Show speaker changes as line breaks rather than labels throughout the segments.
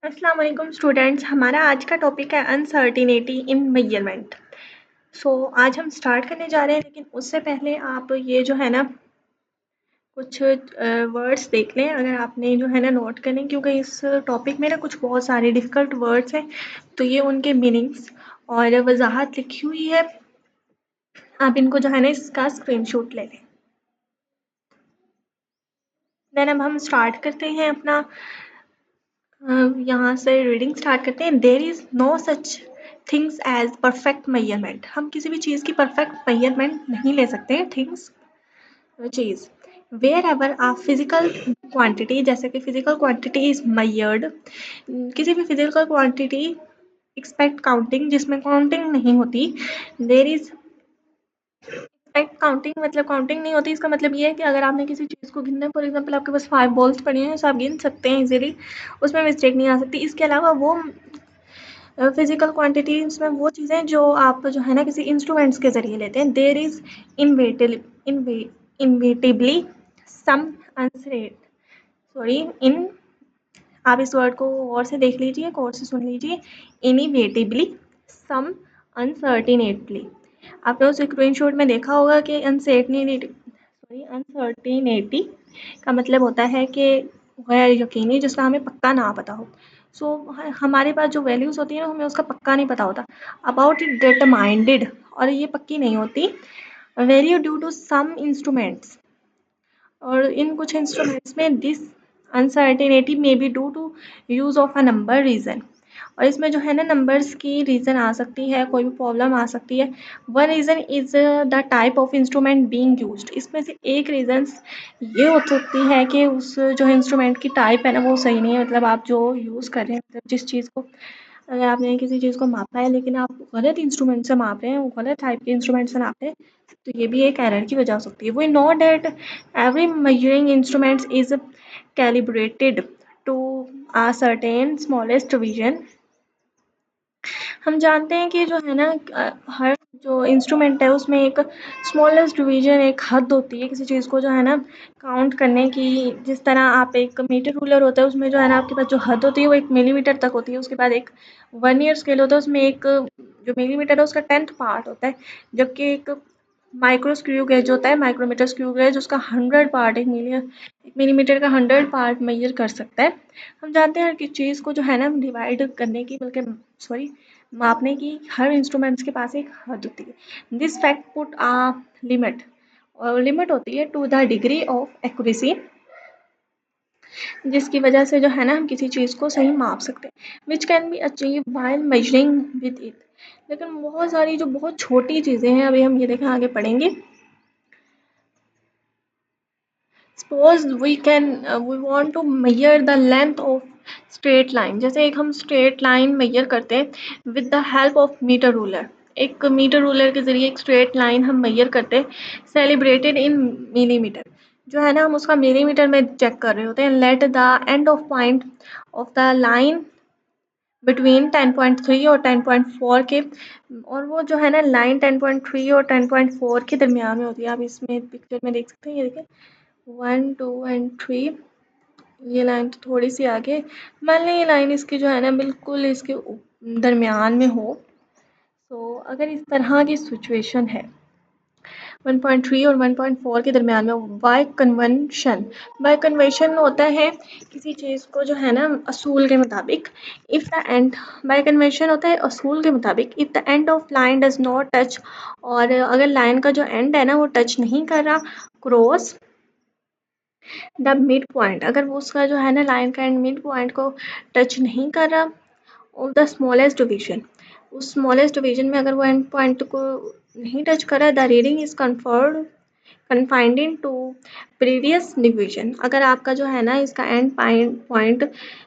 अस्सलाम वालेकुम स्टूडेंट्स। हमारा आज का टॉपिक है अनसर्टिनिटी इन मेजरमेंट। आज हम स्टार्ट करने जा रहे हैं, लेकिन उससे पहले आप ये जो है ना कुछ वर्ड्स देख लें, अगर आपने जो है ना नोट करें, क्योंकि इस टॉपिक में ना कुछ बहुत सारे डिफ़िकल्ट वर्ड्स हैं, तो ये उनके मीनिंग्स और वजाहत लिखी हुई है। आप इनको जो है ना इसका स्क्रीनशॉट ले लें। देन अब हम स्टार्ट करते हैं अपना यहाँ से रीडिंग स्टार्ट करते हैं। There is no such things as perfect measurement. हम किसी भी चीज़ की परफेक्ट मेजरमेंट नहीं ले सकते। थिंग्स चीज़ wherever a physical quantity, जैसे कि फिजिकल क्वांटिटी इज मेजर्ड, किसी भी फिजिकल क्वांटिटी एक्सपेक्ट काउंटिंग, जिसमें काउंटिंग नहीं होती। देर इज एक्सपेक्ट काउंटिंग मतलब काउंटिंग नहीं होती। इसका मतलब ये है कि अगर आपने किसी चीज़ को गिनना है, फॉर एग्जांपल आपके पास 5 बॉल्स पड़े हैं, तो आप गिन सकते हैं इजीली, उसमें मिस्टेक नहीं आ सकती। इसके अलावा वो फिजिकल क्वांटिटीज में वो चीज़ें जो आप जो है ना किसी इंस्ट्रूमेंट्स के ज़रिए लेते हैं। देर इज़ इनवेटिबली सम अनसरेट सॉरी इन आप इस वर्ड को और से देख लीजिए, गौर से सुन लीजिए। इनिवेटिबली सम अनसर्टिनेटली। आपने उस स्क्रीनशॉट में देखा होगा कि अनसर्टिनिटी का मतलब होता है कि गैर यकीनी, जिसका हमें पक्का ना पता हो। हमारे पास जो वैल्यूज़ होती हैं ना, हमें उसका पक्का नहीं पता होता। अबाउट इट डिटरमाइंडेड, और ये पक्की नहीं होती। Vary due to some instruments, और इन कुछ इंस्ट्रूमेंट्स में this uncertainty may be due to use of a number reason. और इसमें जो है ना नंबर्स की रीज़न आ सकती है, कोई भी प्रॉब्लम आ सकती है। One reason is the type of instrument being used. इसमें से एक रीज़न्स ये हो सकती है कि उस जो इंस्ट्रूमेंट की टाइप है ना वो सही नहीं है, मतलब आप जो यूज़ कर रहे हैं, मतलब जिस चीज़ को, अगर आपने किसी चीज़ को मापा है लेकिन आप गलत इंस्ट्रूमेंट से माप रहे हैं, वो गलत टाइप के इंस्ट्रूमेंट से नाप रहे हैं, तो ये भी एक एरर की वजह हो सकती है। We know that every measuring instrument is calibrated to a certain smallest division. हम जानते हैं कि जो है ना हर जो इंस्ट्रूमेंट है उसमें एक स्मॉलेस्ट डिवीजन, एक हद होती है किसी चीज़ को जो है ना काउंट करने की। जिस तरह आप एक मीटर रूलर होता है, उसमें जो है ना आपके पास जो हद होती है वो 1 मिलीमीटर तक होती है। उसके बाद एक वर्नियर स्केल होता है, उसमें एक जो मिलीमीटर है उसका 10th पार्ट होता है। जबकि एक माइक्रो स्क्रू गेज होता है, माइक्रोमीटर स्क्रू गेज, उसका 100 पार्ट, 1 मिलीमीटर का 100 पार्ट मेजर कर सकता है। हम जानते हैं कि चीज़ को जो है ना डिवाइड करने की, बल्कि सॉरी मापने की, हर इंस्ट्रूमेंट्स के पास एक हद होती है। This fact put a limit, और लिमिट होती है to the degree of accuracy, जिसकी वजह से जो है ना हम किसी चीज़ को सही माप सकते हैं। Which can be achieve by measuring with it. लेकिन बहुत सारी जो बहुत छोटी चीज़ें हैं, अभी हम ये देखें, आगे पढ़ेंगे। Suppose we want to measure the length of straight line. जैसे एक हम स्ट्रेट लाइन मेजर करते हैं with the help of metre ruler. एक मीटर रूलर के ज़रिए एक स्ट्रेट लाइन हम मेजर करते हैं, सेलिब्रेटेड इन मिलीमीटर। जो है ना हम उसका मिलीमीटर में चेक कर रहे होते हैं। Let the end of point of the line between 10.3 और 10.4 के, और वो जो है ना लाइन 10.3 और 10.4 के दरमियान में होती है। आप इसमें पिक्चर में देख सकते हैं, ये देखें 1, 2 एंड 3। ये लाइन तो थोड़ी सी आगे, मान लें ये लाइन इसकी जो है ना बिल्कुल इसके दरमियान में हो। अगर इस तरह की सिचुएशन है 1.3 और 1.4 के दरमियान में, बाय कन्वेंशन होता है किसी चीज़ को जो है ना असूल के मुताबिक। If the end bye convention होता है असूल के मुताबिक, if the end of line does not touch, और अगर लाइन का जो एंड है ना वो टच नहीं कर रहा क्रॉस द मिड पॉइंट, अगर वो उसका जो है ना लाइन का एंड मिड पॉइंट को टच नहीं कर रहा, ऑफ द स्मॉलेस्ट डिवीजन, उस स्मॉलेस्ट डिवीजन में अगर वो एंड पॉइंट को नहीं टच कर रहा, the reading is confined in to previous division. अगर आपका जो है ना इसका एंड पॉइंट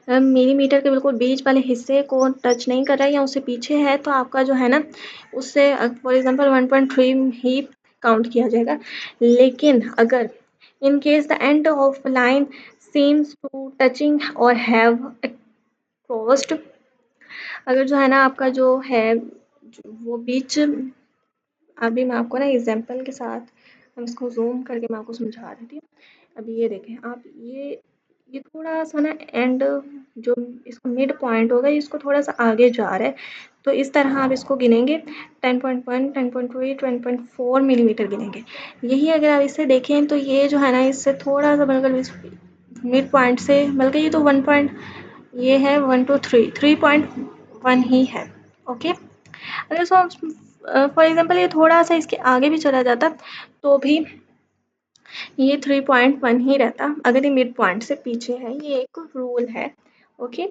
मिलीमीटर के बिल्कुल बीच वाले हिस्से को टच नहीं कर रहा है या उससे पीछे है, तो आपका जो है ना उससे फॉर एग्जांपल 1.3 ही काउंट किया जाएगा। लेकिन अगर in case the end of line seems to touching or have crossed, अगर जो है ना आपका जो है वो बीच, अभी मैं आपको ना एग्जांपल के साथ हम इसको जूम करके मैं आपको समझा देती हूँ। अभी ये देखें आप, ये थोड़ा-सा ना एंड जो इसका मिड पॉइंट होगा इसको थोड़ा-सा आगे जा रहा है। तो इस तरह आप इसको गिनेंगे 10.1, 10.3, 10.4 मिलीमीटर गिनेंगे। यही अगर आप इसे देखें तो ये जो है ना इससे थोड़ा-सा बल्कि इस मिड पॉइंट से बल्कि ये तो 1 पॉइंट ये है 1 टू 3, 3.1 ही है। ओके। अगर इसको फॉर एग्जांपल ये थोड़ा-सा इसके आगे भी चला जाता तो भी ये 3.1 ही रहता अगर ये मिड पॉइंट से पीछे है। ये एक रूल है। Okay.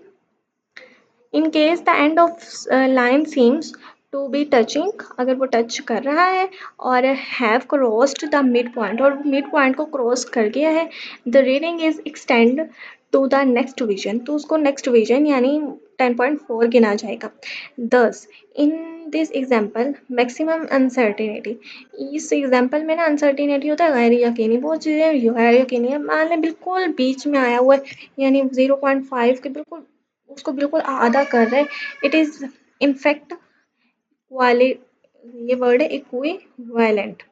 In case the end of line seems to be touching, अगर वो टच कर रहा है और have crossed the mid point और मिड पॉइंट को क्रॉस कर गया है, the reading is extend to the next vision, तो उसको नेक्स्ट विजन यानी 10.4 गिना जाएगा। दस in this example maximum uncertainty, इस एग्जाम्पल में ना अनसर्टिनिटी होता है गैर यकीनी, बहुत चीज़ें गैर यकीनी है। मान लें बिल्कुल बीच में आया हुआ है यानी 0.5 के बिल्कुल उसको बिल्कुल आधा कर रहे हैं। इट इज़ इनफैक्ट वाले ये वर्ड है इक्विवेलेंट।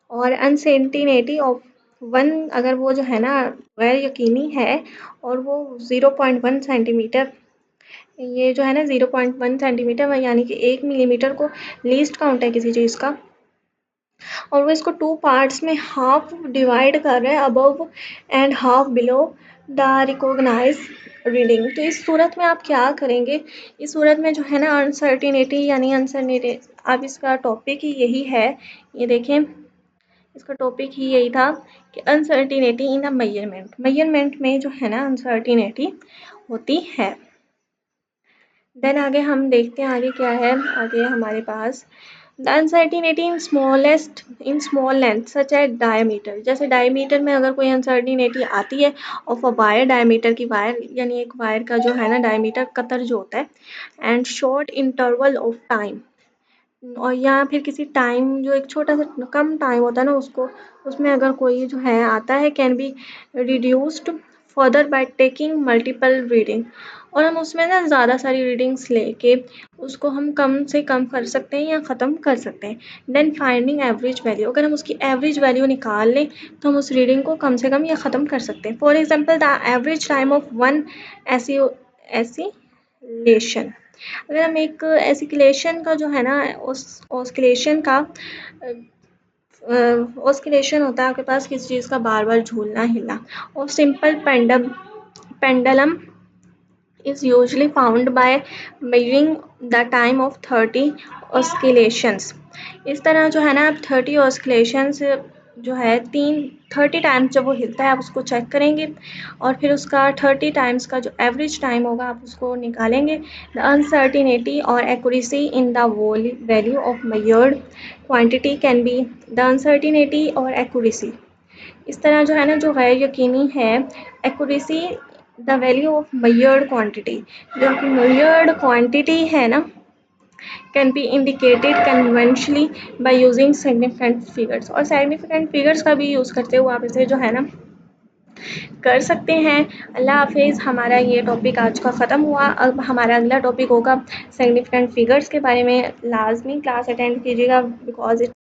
और अनसर्टिनिटी ऑफ वन, अगर वो जो है ना गैर यकीनी है और वो 0.1 सेंटीमीटर, ये जो है ना 0.1 सेंटीमीटर यानी कि 1 मिलीमीटर को लीस्ट काउंट है किसी चीज़ का, और वो इसको टू पार्ट्स में हाफ डिवाइड कर रहे हैं, above and half below the recognise reading. तो इस सूरत में आप क्या करेंगे, इस सूरत में जो है ना अनसर्टिनिटी यानी अनसर्टिनिटी, अब इसका टॉपिक ही यही है। ये देखें इसका टॉपिक ही यही था कि अनसर्टिनिटी इन अ मेजरमेंट, मेजरमेंट में जो है ना अनसर्टिनिटी होती है। देन आगे हम देखते हैं आगे क्या है। आगे हमारे पास the uncertainty in small length such as diameter, जैसे डायमीटर में अगर कोई अनसर्टिनिटी आती है ऑफ अ वायर, डायमीटर की वायर यानी एक वायर का जो है ना डायमीटर कतर जो होता है, and short interval of time, और या फिर किसी टाइम जो एक छोटा सा कम टाइम होता है ना उसको, उसमें अगर कोई जो है आता है can be reduced further by taking multiple reading, और हम उसमें ना ज़्यादा सारी रीडिंग्स लेके उसको हम कम से कम कर सकते हैं या ख़त्म कर सकते हैं। देन फाइंडिंग एवरेज वैल्यू, अगर हम उसकी एवरेज वैल्यू निकाल लें तो हम उस रीडिंग को कम से कम या ख़त्म कर सकते हैं। For example the average time of one oscillation, अगर हम एक एसिकुलेशन का जो है ना उस ऑस्किलेशन का ऑस्किलेशन होता है आपके पास किसी चीज़ का बार बार झूलना हिलना, और simple pendulum is usually found by measuring the time of 30 oscillations। इस तरह जो है ना आप 30 oscillations जो है 30 टाइम्स जब वो हिलता है आप उसको चेक करेंगे, और फिर उसका 30 टाइम्स का जो एवरेज टाइम होगा आप उसको निकालेंगे। द अनसर्टिनिटी और accuracy in the value of measured quantity can be, the uncertainty और एक्यूरेसी इस तरह जो है ना जो गैर यकीनी है, accuracy the value of measured quantity, जो कि मेजर्ड क्वांटिटी है ना can be indicated conventionally by using significant figures, और सिग्निफिकेंट फिगर्स का भी यूज़ करते हुए आप इसे जो है ना कर सकते हैं। अल्लाह हाफिज़। हमारा ये टॉपिक आज का ख़त्म हुआ। अब हमारा अगला टॉपिक होगा सिग्निफिकेंट फिगर्स के बारे में। लाजमी क्लास अटेंड कीजिएगा बिकॉज